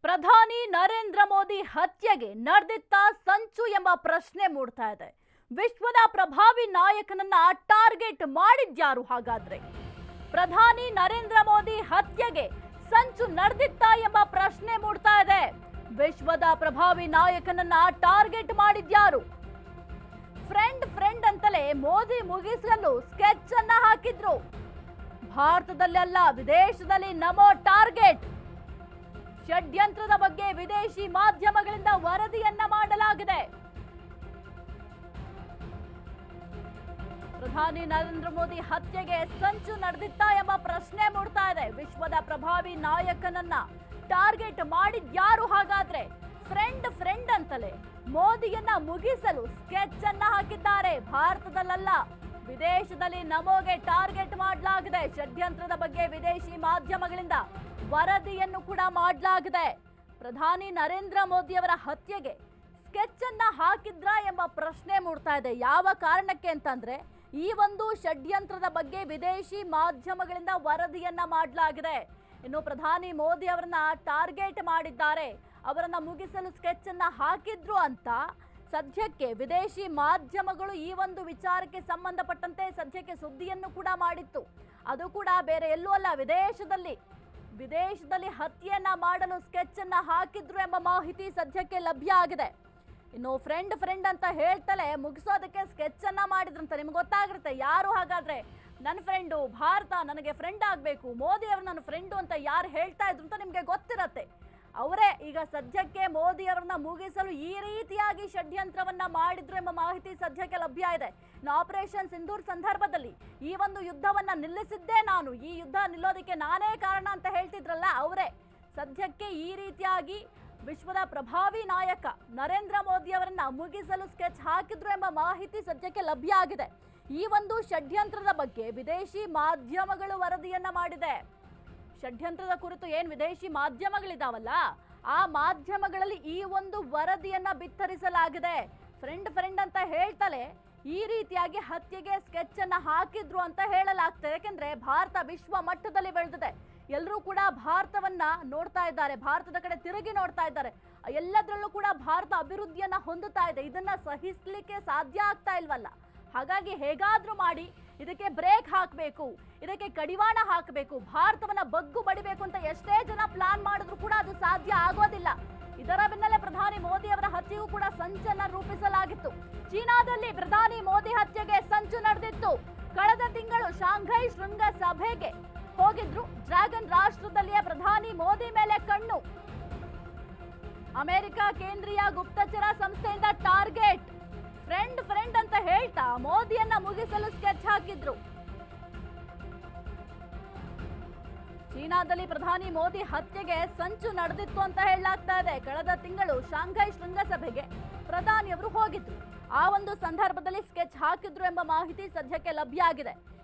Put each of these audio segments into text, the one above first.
ಪ್ರಧಾನಿ ನರೇಂದ್ರ ಮೋದಿ ಹತ್ಯೆಗೆ ನಡೆದಿತ್ತ ಸಂಚು ಎಂಬ ಪ್ರಶ್ನೆ ಮೂಡ್ತಾ ಇದೆ. ವಿಶ್ವದ ಪ್ರಭಾವಿ ನಾಯಕನನ್ನ ಟಾರ್ಗೆಟ್ ಮಾಡಿದ್ಯಾರು ಹಾಗಾದ್ರೆ? ಪ್ರಧಾನಿ ನರೇಂದ್ರ ಮೋದಿ ಹತ್ಯೆಗೆ ಸಂಚು ನಡೆದಿತ್ತ ಎಂಬ ಪ್ರಶ್ನೆ ಮೂಡ್ತಾ ಇದೆ. ವಿಶ್ವದ ಪ್ರಭಾವಿ ನಾಯಕನನ್ನ ಟಾರ್ಗೆಟ್ ಮಾಡಿದ್ಯಾರು? ಫ್ರೆಂಡ್ ಅಂತಲೇ ಮೋದಿ ಮುಗಿಸಲು ಸ್ಕೆಚ್ ಅನ್ನ ಹಾಕಿದ್ರು. ಭಾರತದಲ್ಲೆಲ್ಲ ವಿದೇಶದಲ್ಲಿ ನಮೋ ಟಾರ್ಗೆಟ್. ಷಡ್ಯಂತ್ರದ ಬಗ್ಗೆ ವಿದೇಶಿ ಮಾಧ್ಯಮಗಳಿಂದ ವರದಿಯನ್ನ ಮಾಡಲಾಗಿದೆ. ಪ್ರಧಾನಿ ನರೇಂದ್ರ ಮೋದಿ ಹತ್ಯೆಗೆ ಸಂಚು ನಡೆದಿತ್ತಾ ಎಂಬ ಪ್ರಶ್ನೆ ಮೂಡ್ತಾ ಇದೆ. ವಿಶ್ವದ ಪ್ರಭಾವಿ ನಾಯಕನನ್ನ ಟಾರ್ಗೆಟ್ ಮಾಡಿದ್ಯಾರು ಹಾಗಾದ್ರೆ? ಫ್ರೆಂಡ್ ಅಂತಲೇ ಮೋದಿಯನ್ನ ಮುಗಿಸಲು ಸ್ಕೆಚ್ ಅನ್ನ ಹಾಕಿದ್ದಾರೆ. ಭಾರತದಲ್ಲ, ವಿದೇಶದಲ್ಲಿ ನಮೋಗೆ ಟಾರ್ಗೆಟ್ ಮಾಡಲಾಗಿದೆ. ಷಡ್ಯಂತ್ರದ ಬಗ್ಗೆ ವಿದೇಶಿ ಮಾಧ್ಯಮಗಳಿಂದ ವರದಿಯನ್ನು ಕೂಡ ಮಾಡಲಾಗಿದೆ. ಪ್ರಧಾನಿ ನರೇಂದ್ರ ಮೋದಿ ಅವರ ಹತ್ಯೆಗೆ ಸ್ಕೆಚ್ ಅನ್ನ ಹಾಕಿದ್ರ ಎಂಬ ಪ್ರಶ್ನೆ ಮೂಡ್ತಾ ಇದೆ. ಯಾವ ಕಾರಣಕ್ಕೆ ಅಂತಂದ್ರೆ, ಈ ಒಂದು ಷಡ್ಯಂತ್ರದ ಬಗ್ಗೆ ವಿದೇಶಿ ಮಾಧ್ಯಮಗಳಿಂದ ವರದಿಯನ್ನ ಮಾಡಲಾಗಿದೆ. ಇನ್ನು ಪ್ರಧಾನಿ ಮೋದಿ ಅವರನ್ನ ಟಾರ್ಗೆಟ್ ಮಾಡಿದ್ದಾರೆ, ಅವರನ್ನ ಮುಗಿಸಲು ಸ್ಕೆಚ್ ಅನ್ನ ಹಾಕಿದ್ರು ಅಂತ ಸದ್ಯಕ್ಕೆ ವಿದೇಶಿ ಮಾಧ್ಯಮಗಳು ಈ ಒಂದು ವಿಚಾರಕ್ಕೆ ಸಂಬಂಧಪಟ್ಟಂತೆ ಸದ್ಯಕ್ಕೆ ಸುದ್ದಿಯನ್ನು ಕೂಡ ಮಾಡಿತ್ತು. ಅದು ಕೂಡ ಬೇರೆ ಎಲ್ಲೂ ಅಲ್ಲ, ವಿದೇಶದಲ್ಲಿ ಹತ್ಯೆಯನ್ನ ಮಾಡಲು ಸ್ಕೆಚ್ ಅನ್ನ ಹಾಕಿದ್ರು ಎಂಬ ಮಾಹಿತಿ ಸದ್ಯಕ್ಕೆ ಲಭ್ಯ ಆಗಿದೆ. ಇನ್ನು ಫ್ರೆಂಡ್ ಅಂತ ಹೇಳ್ತಲೇ ಮುಗಿಸೋದಕ್ಕೆ ಸ್ಕೆಚ್ ಅನ್ನ ಮಾಡಿದ್ರಂತ. ನಿಮ್ಗೆ ಗೊತ್ತಾಗಿರುತ್ತೆ ಯಾರು ಹಾಗಾದ್ರೆ. ನನ್ನ ಫ್ರೆಂಡು, ಭಾರತ ನನಗೆ ಫ್ರೆಂಡ್ ಆಗಬೇಕು, ಮೋದಿ ಅವರು ನನ್ನ ಫ್ರೆಂಡು ಅಂತ ಯಾರು ಹೇಳ್ತಾ ಇದ್ರು ಅಂತ ನಿಮ್ಗೆ ಗೊತ್ತಿರತ್ತೆ. ಅವರೇ ಈಗ ಸದ್ಯಕ್ಕೆ ಮೋದಿ ಅವರನ್ನ ಮುಗಿಸಲು ಈ ರೀತಿಯಾಗಿ ಷಡ್ಯಂತ್ರವನ್ನ ಮಾಡಿದ್ರು ಎಂಬ ಮಾಹಿತಿ ಸದ್ಯಕ್ಕೆ ಲಭ್ಯ ಇದೆ. ಆಪರೇಷನ್ ಸಿಂಧೂರ್ ಸಂದರ್ಭದಲ್ಲಿ ಈ ಒಂದು ಯುದ್ಧವನ್ನ ನಿಲ್ಲಿಸಿದ್ದೇ ನಾನು, ಈ ಯುದ್ಧ ನಿಲ್ಲೋದಕ್ಕೆ ನಾನೇ ಕಾರಣ ಅಂತ ಹೇಳ್ತಿದ್ರಲ್ಲ ಅವರೇ ಸದ್ಯಕ್ಕೆ ಈ ರೀತಿಯಾಗಿ ವಿಶ್ವದ ಪ್ರಭಾವಿ ನಾಯಕ ನರೇಂದ್ರ ಮೋದಿ ಅವರನ್ನ ಮುಗಿಸಲು ಸ್ಕೆಚ್ ಹಾಕಿದ್ರು ಎಂಬ ಮಾಹಿತಿ ಸದ್ಯಕ್ಕೆ ಲಭ್ಯ ಆಗಿದೆ. ಈ ಒಂದು ಷಡ್ಯಂತ್ರದ ಬಗ್ಗೆ ವಿದೇಶಿ ಮಾಧ್ಯಮಗಳು ವರದಿಯನ್ನ ಮಾಡಿದೆ. ಷಡ್ಯಂತ್ರದ ಕುರಿತು ಏನ್ ವಿದೇಶಿ ಮಾಧ್ಯಮಗಳಿದಾವಲ್ಲ, ಆ ಮಾಧ್ಯಮಗಳಲ್ಲಿ ಈ ಒಂದು ವರದಿಯನ್ನ ಬಿತ್ತರಿಸಲಾಗಿದೆ. ಫ್ರೆಂಡ್ ಅಂತ ಹೇಳ್ತಲೇ ಈ ರೀತಿಯಾಗಿ ಹತ್ಯೆಗೆ ಸ್ಕೆಚ್ ಅನ್ನ ಹಾಕಿದ್ರು ಅಂತ ಹೇಳಲಾಗ್ತದೆ. ಯಾಕೆಂದ್ರೆ ಭಾರತ ವಿಶ್ವ ಮಟ್ಟದಲ್ಲಿ ಬೆಳೆದಿದೆ. ಎಲ್ಲರೂ ಕೂಡ ಭಾರತವನ್ನ ನೋಡ್ತಾ ಇದ್ದಾರೆ, ಭಾರತದ ಕಡೆ ತಿರುಗಿ ನೋಡ್ತಾ ಇದ್ದಾರೆ. ಎಲ್ಲದರಲ್ಲೂ ಕೂಡ ಭಾರತ ಅಭಿವೃದ್ಧಿಯನ್ನ ಹೊಂದುತ್ತಾ ಇದೆ. ಇದನ್ನ ಸಹಿಸಲಿಕ್ಕೆ ಸಾಧ್ಯ ಆಗ್ತಾ ಇಲ್ವಲ್ಲ. ಹಾಗಾಗಿ ಹೇಗಾದ್ರೂ ಮಾಡಿ ಇದಕ್ಕೆ ಬ್ರೇಕ್ ಹಾಕಬೇಕು, ಇದಕ್ಕೆ ಕಡಿವಾಣ ಹಾಕಬೇಕು, ಭಾರತವನ್ನ ಬಗ್ಗು ಬಡಿಬೇಕು ಅಂತ ಎಷ್ಟೇ ಜನ ಪ್ಲಾನ್ ಮಾಡಿದ್ರು ಕೂಡ ಅದು ಸಾಧ್ಯ ಆಗೋದಿಲ್ಲ. ಇದರ ಬೆನ್ನಲ್ಲೇ ಪ್ರಧಾನಿ ಮೋದಿ ಅವರ ಹತ್ಯೆಗೂ ಕೂಡ ಸಂಚನ್ನ ರೂಪಿಸಲಾಗಿತ್ತು. ಚೀನಾದಲ್ಲಿ ಪ್ರಧಾನಿ ಮೋದಿ ಹತ್ಯೆಗೆ ಸಂಚು ನಡೆದಿತ್ತು. ಕಳೆದ ತಿಂಗಳು ಶಾಂಘೈ ಶೃಂಗ ಸಭೆಗೆ ಹೋಗಿದ್ರು. ಡ್ರ್ಯಾಗನ್ ರಾಷ್ಟ್ರದಲ್ಲಿಯೇ ಪ್ರಧಾನಿ ಮೋದಿ ಮೇಲೆ ಕಣ್ಣು. ಅಮೆರಿಕ ಕೇಂದ್ರೀಯ ಗುಪ್ತಚರ ಸಂಸ್ಥೆಯಿಂದ ಟಾರ್ಗೆಟ್. ಫ್ರೆಂಡ್ ಅಂತ ಹೇಳ್ತಾ ಮೋದಿಯನ್ನ ಮುಗಿಸಲು ಸ್ಕೆಚ್ ಹಾಕಿದ್ರು. ಚೀನಾದಲ್ಲಿ ಪ್ರಧಾನಿ ಮೋದಿ ಹತ್ಯೆಗೆ ಸಂಚು ನಡೆದಿತ್ತು ಅಂತ ಹೇಳಲಾಗ್ತಾ ಇದೆ. ಕಳೆದ ತಿಂಗಳು ಶಾಂಘೈ ಶೃಂಗಸಭೆಗೆ ಪ್ರಧಾನಿಯವರು ಹೋಗಿದ್ರು. ಆ ಒಂದು ಸಂದರ್ಭದಲ್ಲಿ ಸ್ಕೆಚ್ ಹಾಕಿದ್ರು ಎಂಬ ಮಾಹಿತಿ ಸದ್ಯಕ್ಕೆ ಲಭ್ಯ ಆಗಿದೆ.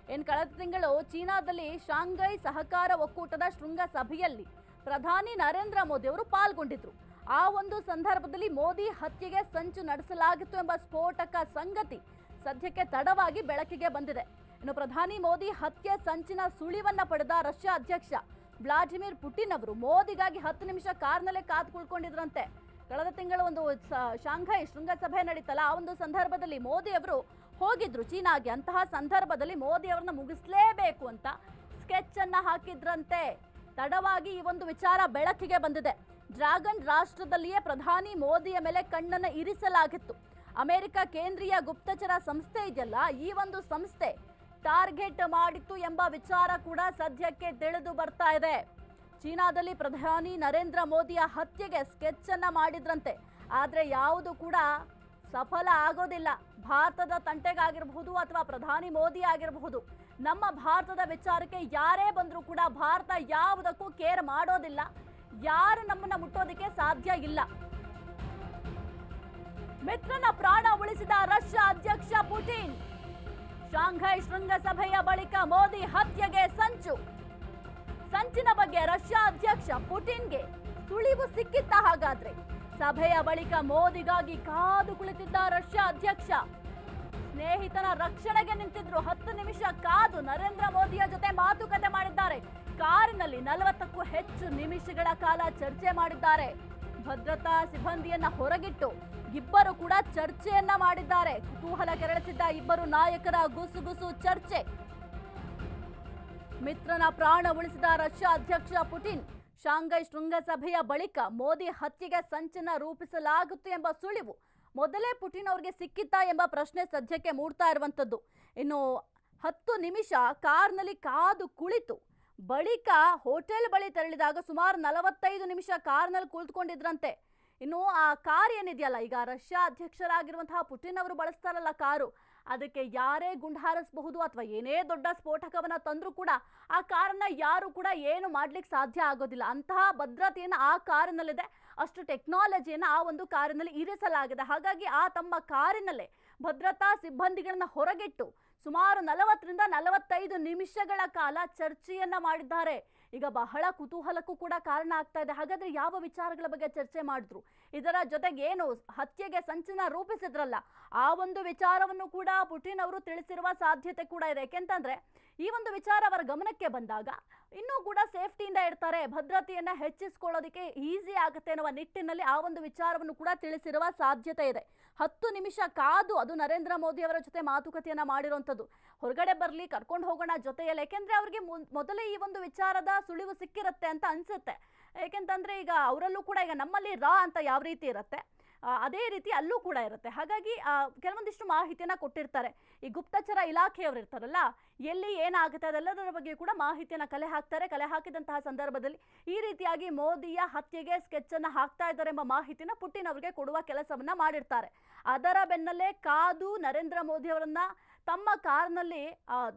ಕಳೆದ ತಿಂಗಳು ಚೀನಾದಲ್ಲಿ ಶಾಂಘೈ ಸಹಕಾರ ಒಕ್ಕೂಟದ ಶೃಂಗಸಭೆಯಲ್ಲಿ ಪ್ರಧಾನಿ ನರೇಂದ್ರ ಮೋದಿ ಅವರು ಪಾಲ್ಗೊಂಡಿದ್ರು. ಆ ಒಂದು ಸಂದರ್ಭದಲ್ಲಿ ಮೋದಿ ಹತ್ಯೆಗೆ ಸಂಚು ನಡೆಸಲಾಗಿತ್ತು ಎಂಬ ಸ್ಫೋಟಕ ಸಂಗತಿ ಸದ್ಯಕ್ಕೆ ತಡವಾಗಿ ಬೆಳಕಿಗೆ ಬಂದಿದೆ. ಇನ್ನು ಪ್ರಧಾನಿ ಮೋದಿ ಹತ್ಯೆ ಸಂಚಿನ ಸುಳಿವನ್ನ ಪಡೆದ ರಷ್ಯಾ ಅಧ್ಯಕ್ಷ ವ್ಲಾಡಿಮಿರ್ ಪುಟಿನ್ ಅವರು ಮೋದಿಗಾಗಿ 10 ನಿಮಿಷ ಕಾರ್ನಲ್ಲೇ ಕಾದು ಕುಳ್ಕೊಂಡಿದ್ರಂತೆ. ಕಳೆದ ತಿಂಗಳು ಒಂದು ಶಾಂಘೈ ಶೃಂಗಸಭೆ ನಡೀತಲ್ಲ, ಆ ಒಂದು ಸಂದರ್ಭದಲ್ಲಿ ಮೋದಿ ಅವರು ಹೋಗಿದ್ರು ಚೀನಾಗೆ. ಅಂತಹ ಸಂದರ್ಭದಲ್ಲಿ ಮೋದಿ ಅವರನ್ನ ಮುಗಿಸ್ಲೇಬೇಕು ಅಂತ ಸ್ಕೆಚ್ ಅನ್ನ ಹಾಕಿದ್ರಂತೆ. ತಡವಾಗಿ ಈ ಒಂದು ವಿಚಾರ ಬೆಳಕಿಗೆ ಬಂದಿದೆ. ಡ್ರ್ಯಾಗನ್ ರಾಷ್ಟ್ರದಲ್ಲಿಯೇ ಪ್ರಧಾನಿ ಮೋದಿಯ ಮೇಲೆ ಕಣ್ಣನ್ನು ಇರಿಸಲಾಗಿತ್ತು. ಅಮೆರಿಕ ಕೇಂದ್ರೀಯ ಗುಪ್ತಚರ ಸಂಸ್ಥೆ ಇದೆಯಲ್ಲ, ಈ ಒಂದು ಸಂಸ್ಥೆ ಟಾರ್ಗೆಟ್ ಮಾಡಿತ್ತು ಎಂಬ ವಿಚಾರ ಕೂಡ ಸದ್ಯಕ್ಕೆ ತಿಳಿದು ಬರ್ತಾ ಇದೆ. ಚೀನಾದಲ್ಲಿ ಪ್ರಧಾನಿ ನರೇಂದ್ರ ಮೋದಿಯ ಹತ್ಯೆಗೆ ಸ್ಕೆಚ್ ಅನ್ನ ಮಾಡಿದ್ರಂತೆ. ಆದ್ರೆ ಯಾವುದು ಕೂಡ ಸಫಲ ಆಗೋದಿಲ್ಲ. ಭಾರತದ ತಂಟೆಗಾಗಿರಬಹುದು ಅಥವಾ ಪ್ರಧಾನಿ ಮೋದಿ ಆಗಿರಬಹುದು, ನಮ್ಮ ಭಾರತದ ವಿಚಾರಕ್ಕೆ ಯಾರೇ ಬಂದರೂ ಕೂಡ ಭಾರತ ಯಾವುದಕ್ಕೂ ಕೇರ್ ಮಾಡೋದಿಲ್ಲ. ಯಾರು ನಮ್ಮನ್ನ ಮುಟ್ಟೋದಕ್ಕೆ ಸಾಧ್ಯ ಇಲ್ಲ. ಮಿತ್ರನ ಪ್ರಾಣ ಉಳಿಸಿದ ರಷ್ಯಾ ಅಧ್ಯಕ್ಷ ಪುಟಿನ್. ಶಾಂಘೈ ಶೃಂಗಸಭೆಯ ಬಳಿಕ ಮೋದಿ ಹತ್ಯೆಗೆ ಸಂಚಿನ ಬಗ್ಗೆ ರಷ್ಯಾ ಅಧ್ಯಕ್ಷ ಪುಟಿನ್ಗೆ ಸುಳಿವು ಸಿಕ್ಕಿತ್ತ ಹಾಗಾದ್ರೆ? ಸಭೆಯ ಬಳಿಕ ಮೋದಿಗಾಗಿ ಕಾದು ಕುಳಿತಿದ್ದ ರಷ್ಯಾ ಅಧ್ಯಕ್ಷ ಸ್ನೇಹಿತನ ರಕ್ಷಣೆಗೆ ನಿಂತಿದ್ರು. 10 ನಿಮಿಷ ಕಾದು ನರೇಂದ್ರ ಮೋದಿಯ ಜೊತೆ ಮಾತುಕತೆ ಮಾಡಿದ್ದಾರೆ. ಕಾರಿನಲ್ಲಿ 40ಕ್ಕೂ ಹೆಚ್ಚು ನಿಮಿಷಗಳ ಕಾಲ ಚರ್ಚೆ ಮಾಡಿದ್ದಾರೆ. ಭದ್ರತಾ ಸಿಬ್ಬಂದಿಯನ್ನ ಹೊರಗಿಟ್ಟು ಇಬ್ಬರು ಕೂಡ ಚರ್ಚೆಯನ್ನ ಮಾಡಿದ್ದಾರೆ. ಕುತೂಹಲ ಕೆರಳಿಸಿದ್ದ ಇಬ್ಬರು ನಾಯಕರ ಗುಸುಗುಸು ಚರ್ಚೆ. ಮಿತ್ರನ ಪ್ರಾಣ ಉಳಿಸಿದ ರಷ್ಯಾ ಅಧ್ಯಕ್ಷ ಪುಟಿನ್, ಶಾಂಘೈ ಶೃಂಗಸಭೆಯ ಬಳಿಕ ಮೋದಿ ಹತ್ಯೆಗೆ ಸಂಚನ್ನ ರೂಪಿಸಲಾಗುತ್ತೆ ಎಂಬ ಸುಳಿವು ಮೊದಲೇ ಪುಟಿನ್ ಅವರಿಗೆ ಸಿಕ್ಕಿತ್ತಾ ಎಂಬ ಪ್ರಶ್ನೆ ಸದ್ಯಕ್ಕೆ ಮೂಡ್ತಾ ಇರುವಂತದ್ದು. ಇನ್ನು 10 ನಿಮಿಷ ಕಾರ್ನಲ್ಲಿ ಕಾದು ಕುಳಿತು ಬಳಿಕ ಹೋಟೆಲ್ ಬಳಿ ತೆರಳಿದಾಗ ಸುಮಾರು 45 ನಿಮಿಷ ಕಾರ್ನಲ್ಲಿ ಕುಳಿತುಕೊಂಡಿದ್ರಂತೆ. ಇನ್ನು ಆ ಕಾರ್ ಏನಿದೆಯಲ್ಲ, ಈಗ ರಷ್ಯಾ ಅಧ್ಯಕ್ಷರಾಗಿರುವಂತಹ ಪುಟಿನ್ ಅವರು ಬಳಸ್ತಾರಲ್ಲ ಕಾರು, ಅದಕ್ಕೆ ಯಾರೇ ಗುಂಡು ಹಾರಿಸಬಹುದು ಅಥವಾ ಏನೇ ದೊಡ್ಡ ಸ್ಫೋಟಕವನ್ನ ತಂದ್ರೂ ಕೂಡ ಆ ಕಾರನ್ನ ಯಾರು ಕೂಡ ಏನು ಮಾಡ್ಲಿಕ್ಕೆ ಸಾಧ್ಯ ಆಗೋದಿಲ್ಲ. ಅಂತಹ ಭದ್ರತೆಯನ್ನು ಆ ಕಾರಿನಲ್ಲಿದೆ, ಅಷ್ಟು ಟೆಕ್ನಾಲಜಿಯನ್ನು ಆ ಒಂದು ಕಾರಿನಲ್ಲಿ ಇರಿಸಲಾಗಿದೆ. ಹಾಗಾಗಿ ಆ ತಮ್ಮ ಕಾರಿನಲ್ಲೇ ಭದ್ರತಾ ಸಿಬ್ಬಂದಿಗಳನ್ನ ಹೊರಗಿಟ್ಟು ಸುಮಾರು 40ರಿಂದ 45 ನಿಮಿಷಗಳ ಕಾಲ ಚರ್ಚೆಯನ್ನ ಮಾಡಿದ್ದಾರೆ. ಈಗ ಬಹಳ ಕುತೂಹಲಕ್ಕೂ ಕೂಡ ಕಾರಣ ಆಗ್ತಾ ಇದೆ. ಹಾಗಾದ್ರೆ ಯಾವ ವಿಚಾರಗಳ ಬಗ್ಗೆ ಚರ್ಚೆ ಮಾಡಿದ್ರು? ಇದರ ಜೊತೆಗೆ ಏನು ಹತ್ಯೆಗೆ ಸಂಚನ್ನ ರೂಪಿಸಿದ್ರಲ್ಲ, ಆ ಒಂದು ವಿಚಾರವನ್ನು ಕೂಡ ಪುಟಿನ್ ಅವರು ತಿಳಿಸಿರುವ ಸಾಧ್ಯತೆ ಕೂಡ ಇದೆ. ಯಾಕೆಂತಂದ್ರೆ ಈ ಒಂದು ವಿಚಾರ ಅವರ ಗಮನಕ್ಕೆ ಬಂದಾಗ ಇನ್ನೂ ಕೂಡ ಸೇಫ್ಟಿಯಿಂದ ಇರ್ತಾರೆ, ಭದ್ರತೆಯನ್ನ ಹೆಚ್ಚಿಸಿಕೊಳ್ಳೋದಕ್ಕೆ ಈಸಿ ಆಗುತ್ತೆ ಅನ್ನುವ ನಿಟ್ಟಿನಲ್ಲಿ ಆ ಒಂದು ವಿಚಾರವನ್ನು ಕೂಡ ತಿಳಿಸಿರುವ ಸಾಧ್ಯತೆ ಇದೆ. 10 ನಿಮಿಷ ಕಾದು, ಅದು ನರೇಂದ್ರ ಮೋದಿ ಅವರ ಜೊತೆ ಮಾತುಕತೆಯನ್ನ ಮಾಡಿರುವಂಥದ್ದು. ಹೊರಗಡೆ ಬರಲಿ, ಕರ್ಕೊಂಡು ಹೋಗೋಣ ಜೊತೆಯಲ್ಲಿ, ಯಾಕೆಂದ್ರೆ ಅವರಿಗೆ ಮೊದಲೇ ಈ ಒಂದು ವಿಚಾರದ ಸುಳಿವು ಸಿಕ್ಕಿರುತ್ತೆ ಅಂತ ಅನ್ಸುತ್ತೆ. ಯಾಕೆಂತಂದ್ರೆ ಈಗ ಅವರಲ್ಲೂ ಕೂಡ ಈಗ ನಮ್ಮಲ್ಲಿ ರಾ ಅಂತ ಯಾವ ರೀತಿ ಇರುತ್ತೆ, ಅದೇ ರೀತಿ ಅಲ್ಲೂ ಕೂಡ ಇರುತ್ತೆ. ಹಾಗಾಗಿ ಕೆಲವೊಂದಿಷ್ಟು ಮಾಹಿತಿಯನ್ನ ಕೊಟ್ಟಿರ್ತಾರೆ. ಈ ಗುಪ್ತಚರ ಇಲಾಖೆಯವರು ಇರ್ತಾರಲ್ಲ, ಎಲ್ಲಿ ಏನಾಗುತ್ತೆ ಅದೆಲ್ಲದರ ಬಗ್ಗೆ ಕೂಡ ಮಾಹಿತಿಯನ್ನ ಕಲೆ ಹಾಕ್ತಾರೆ. ಕಲೆ ಹಾಕಿದಂತಹ ಸಂದರ್ಭದಲ್ಲಿ ಈ ರೀತಿಯಾಗಿ ಮೋದಿಯ ಹತ್ಯೆಗೆ ಸ್ಕೆಚ್ ಅನ್ನ ಹಾಕ್ತಾ ಇದ್ದಾರೆ ಎಂಬ ಮಾಹಿತಿನ ಪುಟಿನ್ ಅವರಿಗೆ ಕೊಡುವ ಕೆಲಸವನ್ನ ಮಾಡಿರ್ತಾರೆ. ಅದರ ಬೆನ್ನಲ್ಲೇ ಕಾದು ನರೇಂದ್ರ ಮೋದಿ ಅವರನ್ನ ತಮ್ಮ ಕಾರ್ನಲ್ಲಿ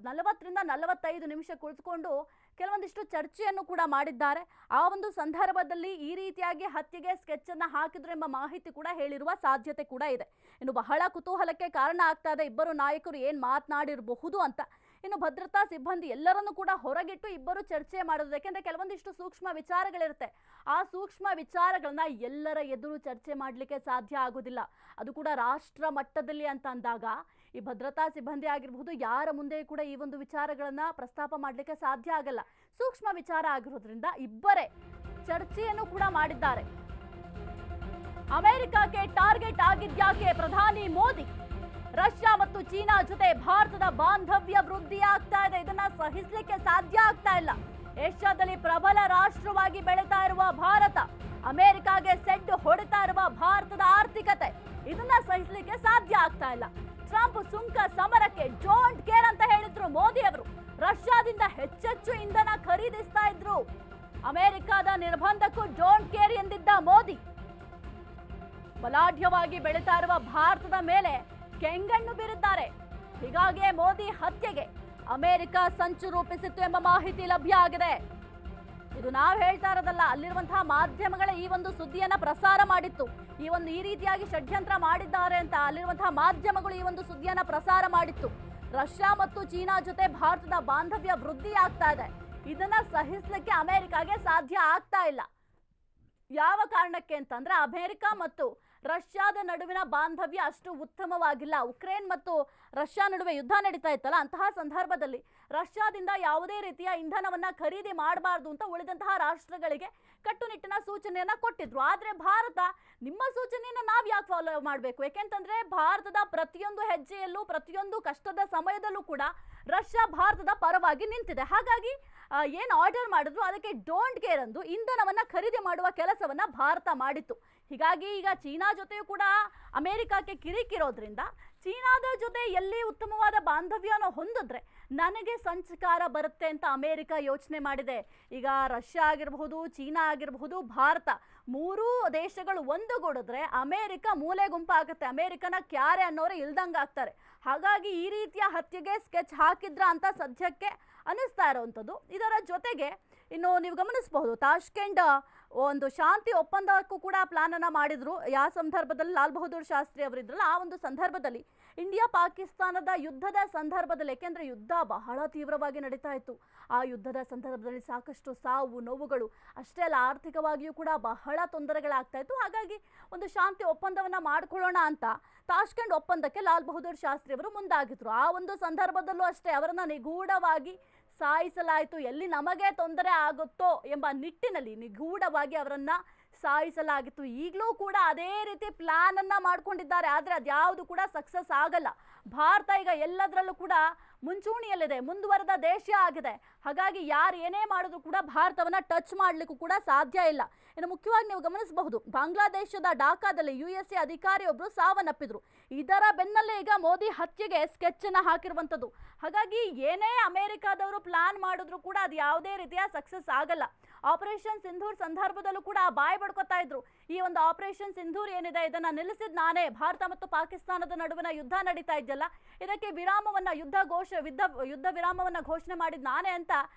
40ರಿಂದ 45 ನಿಮಿಷ ಕುಳಿತುಕೊಂಡು ಕೆಲವೊಂದಿಷ್ಟು ಚರ್ಚೆಯನ್ನು ಕೂಡ ಮಾಡಿದ್ದಾರೆ. ಆ ಒಂದು ಸಂದರ್ಭದಲ್ಲಿ ಈ ರೀತಿಯಾಗಿ ಹತ್ಯೆಗೆ ಸ್ಕೆಚ್ ಅನ್ನ ಹಾಕಿದ್ರು ಎಂಬ ಮಾಹಿತಿ ಕೂಡ ಹೇಳಿರುವ ಸಾಧ್ಯತೆ ಕೂಡ ಇದೆ. ಇನ್ನು ಬಹಳ ಕುತೂಹಲಕ್ಕೆ ಕಾರಣ ಆಗ್ತಾ ಇದೆ ಇಬ್ಬರು ನಾಯಕರು ಏನ್ ಮಾತನಾಡಿರಬಹುದು ಅಂತ. ಇನ್ನು ಭದ್ರತಾ ಸಿಬ್ಬಂದಿ ಎಲ್ಲರನ್ನೂ ಕೂಡ ಹೊರಗಿಟ್ಟು ಇಬ್ಬರು ಚರ್ಚೆ ಮಾಡೋದು, ಯಾಕೆಂದ್ರೆ ಕೆಲವೊಂದಿಷ್ಟು ಸೂಕ್ಷ್ಮ ವಿಚಾರಗಳಿರುತ್ತೆ. ಆ ಸೂಕ್ಷ್ಮ ವಿಚಾರಗಳನ್ನ ಎಲ್ಲರ ಎದುರು ಚರ್ಚೆ ಮಾಡಲಿಕ್ಕೆ ಸಾಧ್ಯ ಆಗೋದಿಲ್ಲ. ಅದು ಕೂಡ ರಾಷ್ಟ್ರ ಮಟ್ಟದಲ್ಲಿ ಅಂತ ಅಂದಾಗ ಈ ಭದ್ರತಾ ಸಿಬ್ಬಂದಿ ಆಗಿರಬಹುದು, ಯಾರ ಮುಂದೆ ಕೂಡ ಈ ಒಂದು ವಿಚಾರಗಳನ್ನ ಪ್ರಸ್ತಾಪ ಮಾಡಲಿಕ್ಕೆ ಸಾಧ್ಯ ಆಗಲ್ಲ. ಸೂಕ್ಷ್ಮ ವಿಚಾರ ಆಗಿರೋದ್ರಿಂದ ಇಬ್ಬರೇ ಚರ್ಚೆಯನ್ನು ಕೂಡ ಮಾಡಿದ್ದಾರೆ. ಅಮೆರಿಕಕ್ಕೆ ಟಾರ್ಗೆಟ್ ಆಗಿದ್ಯಾಕೆ ಪ್ರಧಾನಿ ಮೋದಿ? ರಷ್ಯಾ ಮತ್ತು ಚೀನಾ ಜೊತೆ ಭಾರತದ ಬಾಂಧವ್ಯ ವೃದ್ಧಿ ಆಗ್ತಾ ಇದೆ. ಇದನ್ನ ಸಹಿಸಲಿಕ್ಕೆ ಸಾಧ್ಯ ಆಗ್ತಾ ಇಲ್ಲ. ಏಷ್ಯಾದಲ್ಲಿ ಪ್ರಬಲ ರಾಷ್ಟ್ರವಾಗಿ ಬೆಳೀತಾ ಇರುವ ಭಾರತ, ಅಮೆರಿಕಾಗೆ ಸೆಡ್ ಹೊಡಿತಾ ಇರುವ ಭಾರತದ ಆರ್ಥಿಕತೆ, ಇದನ್ನ ಸಹಿಸಲಿಕ್ಕೆ ಸಾಧ್ಯ ಆಗ್ತಾ ಇಲ್ಲ. ಟ್ರಂಪ್ ಸುಂಕ ಸಮರಕ್ಕೆ ಡೋಂಟ್ ಕೇರ್ ಅಂತ ಹೇಳಿದ್ರು ಮೋದಿ ಅವರು. ರಷ್ಯಾದಿಂದ ಹೆಚ್ಚೆಚ್ಚು ಇಂಧನ ಖರೀದಿಸ್ತಾ ಇದ್ರು. ಅಮೆರಿಕದ ನಿರ್ಬಂಧಕ್ಕೂ ಡೋಂಟ್ ಕೇರ್ ಎಂದಿದ್ದ ಮೋದಿ, ಬಲಾಢ್ಯವಾಗಿ ಬೆಳೀತಾ ಇರುವ ಭಾರತದ ಮೇಲೆ ಕೆಂಗಣ್ಣು ಬೀರಿದ್ದಾರೆ. ಹೀಗಾಗಿ ಮೋದಿ ಹತ್ಯೆಗೆ ಅಮೆರಿಕ ಸಂಚು ರೂಪಿಸಿತ್ತು ಎಂಬ ಮಾಹಿತಿ ಲಭ್ಯ ಆಗಿದೆ. ಇದು ನಾವು ಹೇಳ್ತಾ ಇರೋದಲ್ಲ, ಅಲ್ಲಿರುವಂತಹ ಮಾಧ್ಯಮಗಳೇ ಈ ಒಂದು ಸುದ್ದಿಯನ್ನ ಪ್ರಸಾರ ಮಾಡಿತ್ತು. ಈ ರೀತಿಯಾಗಿ ಷಡ್ಯಂತ್ರ ಮಾಡಿದ್ದಾರೆ ಅಂತ ಅಲ್ಲಿರುವಂತಹ ಮಾಧ್ಯಮಗಳು ಈ ಒಂದು ಸುದ್ದಿಯನ್ನ ಪ್ರಸಾರ ಮಾಡಿತ್ತು. ರಷ್ಯಾ ಮತ್ತು ಚೀನಾ ಜೊತೆ ಭಾರತದ ಬಾಂಧವ್ಯ ವೃದ್ಧಿ ಆಗ್ತಾ ಇದೆ. ಇದನ್ನ ಸಹಿಸಲಿಕ್ಕೆ ಅಮೆರಿಕಾಗೆ ಸಾಧ್ಯ ಆಗ್ತಾ ಇಲ್ಲ. ಯಾವ ಕಾರಣಕ್ಕೆ ಅಂತಂದ್ರೆ ಅಮೆರಿಕ ಮತ್ತು ರಷ್ಯಾದ ನಡುವಿನ ಬಾಂಧವ್ಯ ಅಷ್ಟು ಉತ್ತಮವಾಗಿಲ್ಲ. ಉಕ್ರೇನ್ ಮತ್ತು ರಷ್ಯಾ ನಡುವೆ ಯುದ್ಧ ನಡೀತಾ ಇತ್ತಲ್ಲ, ಅಂತಹ ಸಂದರ್ಭದಲ್ಲಿ ರಷ್ಯಾದಿಂದ ಯಾವುದೇ ರೀತಿಯ ಇಂಧನವನ್ನ ಖರೀದಿ ಮಾಡಬಾರ್ದು ಅಂತ ಉಳಿದಂತಹ ರಾಷ್ಟ್ರಗಳಿಗೆ ಕಟ್ಟುನಿಟ್ಟಿನ ಸೂಚನೆಯನ್ನ ಕೊಟ್ಟಿದ್ರು. ಆದ್ರೆ ಭಾರತ ನಿಮ್ಮ ಸೂಚನೆಯನ್ನ ನಾವ್ ಯಾಕೆ ಫಾಲೋ ಮಾಡಬೇಕು? ಯಾಕೆಂತಂದ್ರೆ ಭಾರತದ ಪ್ರತಿಯೊಂದು ಹೆಜ್ಜೆಯಲ್ಲೂ ಪ್ರತಿಯೊಂದು ಕಷ್ಟದ ಸಮಯದಲ್ಲೂ ಕೂಡ ರಷ್ಯಾ ಭಾರತದ ಪರವಾಗಿ ನಿಂತಿದೆ. ಹಾಗಾಗಿ ಏನು ಆರ್ಡರ್ ಮಾಡಿದ್ರು ಅದಕ್ಕೆ ಡೋಂಟ್ ಕೇರ್ ಅಂದು ಇಂಧನವನ್ನ ಖರೀದಿ ಮಾಡುವ ಕೆಲಸವನ್ನ ಭಾರತ ಮಾಡಿತ್ತು. ಹೀಗಾಗಿ ಈಗ ಚೀನಾ ಜೊತೆಯೂ ಕೂಡ ಅಮೆರಿಕಕ್ಕೆ ಕಿರಿಕಿರೋದ್ರಿಂದ ಚೀನಾದ ಜೊತೆ ಎಲ್ಲಿ ಉತ್ತಮವಾದ ಬಾಂಧವ್ಯನ ಹೊಂದಿದ್ರೆ ನನಗೆ ಸಂಚಕಾರ ಬರುತ್ತೆ ಅಂತ ಅಮೆರಿಕ ಯೋಚನೆ ಮಾಡಿದೆ. ಈಗ ರಷ್ಯಾ ಆಗಿರಬಹುದು, ಚೀನಾ ಆಗಿರಬಹುದು, ಭಾರತ ಮೂರೂ ದೇಶಗಳು ಒಂದುಗೂಡಿದ್ರೆ ಅಮೆರಿಕ ಮೂಲೆ ಗುಂಪಾಗುತ್ತೆ. ಅಮೆರಿಕನ ಕ್ಯಾರೆ ಅನ್ನೋರೇ ಇಲ್ದಂಗೆ ಆಗ್ತಾರೆ. ಹಾಗಾಗಿ ಈ ರೀತಿಯ ಹತ್ಯೆಗೆ ಸ್ಕೆಚ್ ಹಾಕಿದ್ರ ಅಂತ ಸದ್ಯಕ್ಕೆ ಅನಿಸ್ತಾ ಇರೋವಂಥದ್ದು. ಇದರ ಜೊತೆಗೆ ಇನ್ನು ನೀವು ಗಮನಿಸಬಹುದು, ತಾಷ್ಕೆಂಟ್ ಒಂದು ಶಾಂತಿ ಒಪ್ಪಂದಕ್ಕೂ ಕೂಡ ಪ್ಲಾನ್ ಅನ್ನ ಮಾಡಿದ್ರು. ಯಾವ ಸಂದರ್ಭದಲ್ಲಿ ಲಾಲ್ ಬಹದ್ದೂರ್ ಶಾಸ್ತ್ರಿ ಅವರಿದ್ರಲ್ಲ, ಆ ಒಂದು ಸಂದರ್ಭದಲ್ಲಿ ಇಂಡಿಯಾ ಪಾಕಿಸ್ತಾನದ ಯುದ್ಧದ ಸಂದರ್ಭದಲ್ಲಿ, ಯಾಕೆಂದ್ರೆ ಯುದ್ಧ ಬಹಳ ತೀವ್ರವಾಗಿ ನಡೀತಾ ಇತ್ತು. ಆ ಯುದ್ಧದ ಸಂದರ್ಭದಲ್ಲಿ ಸಾಕಷ್ಟು ಸಾವು ನೋವುಗಳು, ಅಷ್ಟೇ ಅಲ್ಲ ಆರ್ಥಿಕವಾಗಿಯೂ ಕೂಡ ಬಹಳ ತೊಂದರೆಗಳಾಗ್ತಾ ಇತ್ತು. ಹಾಗಾಗಿ ಒಂದು ಶಾಂತಿ ಒಪ್ಪಂದವನ್ನ ಮಾಡ್ಕೊಳ್ಳೋಣ ಅಂತ ತಾಷ್ಕೆಂಟ್ ಒಪ್ಪಂದಕ್ಕೆ ಲಾಲ್ ಬಹದ್ದೂರ್ ಶಾಸ್ತ್ರಿ ಅವರು ಮುಂದಾಗಿದ್ರು. ಆ ಒಂದು ಸಂದರ್ಭದಲ್ಲೂ ಅಷ್ಟೇ ಅವರನ್ನ ನಿಗೂಢವಾಗಿ ಸಾಯಿಸಲಾಯಿತು, ಎಲ್ಲಿ ನಮಗೆ ತೊಂದರೆ ಆಗುತ್ತೋ ಎಂಬ ನಿಟ್ಟಿನಲ್ಲಿ ನಿಗೂಢವಾಗಿ ಅವರನ್ನ ಸಾಯಿಸಲಾಗಿತ್ತು. ಈಗಲೂ ಕೂಡ ಅದೇ ರೀತಿ ಪ್ಲಾನ್ ಅನ್ನ ಮಾಡ್ಕೊಂಡಿದ್ದಾರೆ. ಆದರೆ ಅದ್ಯಾವುದು ಕೂಡ ಸಕ್ಸಸ್ ಆಗಲ್ಲ. ಭಾರತ ಈಗ ಎಲ್ಲದರಲ್ಲೂ ಕೂಡ ಮುಂಚೂಣಿಯಲ್ಲಿದೆ, ಮುಂದುವರೆದ ದೇಶ ಆಗಿದೆ. ಹಾಗಾಗಿ ಯಾರು ಏನೇ ಮಾಡಿದ್ರು ಕೂಡ ಭಾರತವನ್ನ ಟಚ್ ಮಾಡ್ಲಿಕ್ಕೂ ಕೂಡ ಸಾಧ್ಯ ಇಲ್ಲ. ಇನ್ನು ಮುಖ್ಯವಾಗಿ ನೀವು ಗಮನಿಸಬಹುದು, ಬಾಂಗ್ಲಾದೇಶದ ಢಾಕಾದಲ್ಲಿ USA ಅಧಿಕಾರಿಯೊಬ್ಬರು ಸಾವನ್ನಪ್ಪಿದ್ರು. ಇದರ ಬೆನ್ನಲ್ಲೇ ಈಗ ಮೋದಿ ಹತ್ಯೆಗೆ ಸ್ಕೆಚ್ ಅನ್ನ ಹಾಕಿರುವಂಥದ್ದು. ಹಾಗಾಗಿ ಏನೇ ಅಮೆರಿಕಾದವರು ಪ್ಲಾನ್ ಮಾಡಿದ್ರು ಕೂಡ ಅದು ಯಾವುದೇ ರೀತಿಯ ಸಕ್ಸಸ್ ಆಗಲ್ಲ. ಆಪರೇಷನ್ ಸಿಂಧೂರ್ ಸಂದರ್ಭದಲ್ಲೂ ಕೂಡ ಬಾಯಿ ಬಡ್ಕೋತಾ ಇದ್ರು. ಈ ಒಂದು ಆಪರೇಷನ್ ಸಿಂಧೂರ್ ಏನಿದೆ ಇದನ್ನ ನಿಲ್ಲಿಸಿದ್ ನಾನೇ, ಭಾರತ ಮತ್ತು ಪಾಕಿಸ್ತಾನದ ನಡುವಿನ ಯುದ್ಧ ನಡೀತಾ ಇದೆಯಲ್ಲ ಇದಕ್ಕೆ ವಿರಾಮವನ್ನ ಯುದ್ಧ ವಿರಾಮವನ್ನ ಘೋಷಣೆ ಮಾಡಿದ್ ನಾನೇ ಅಂತ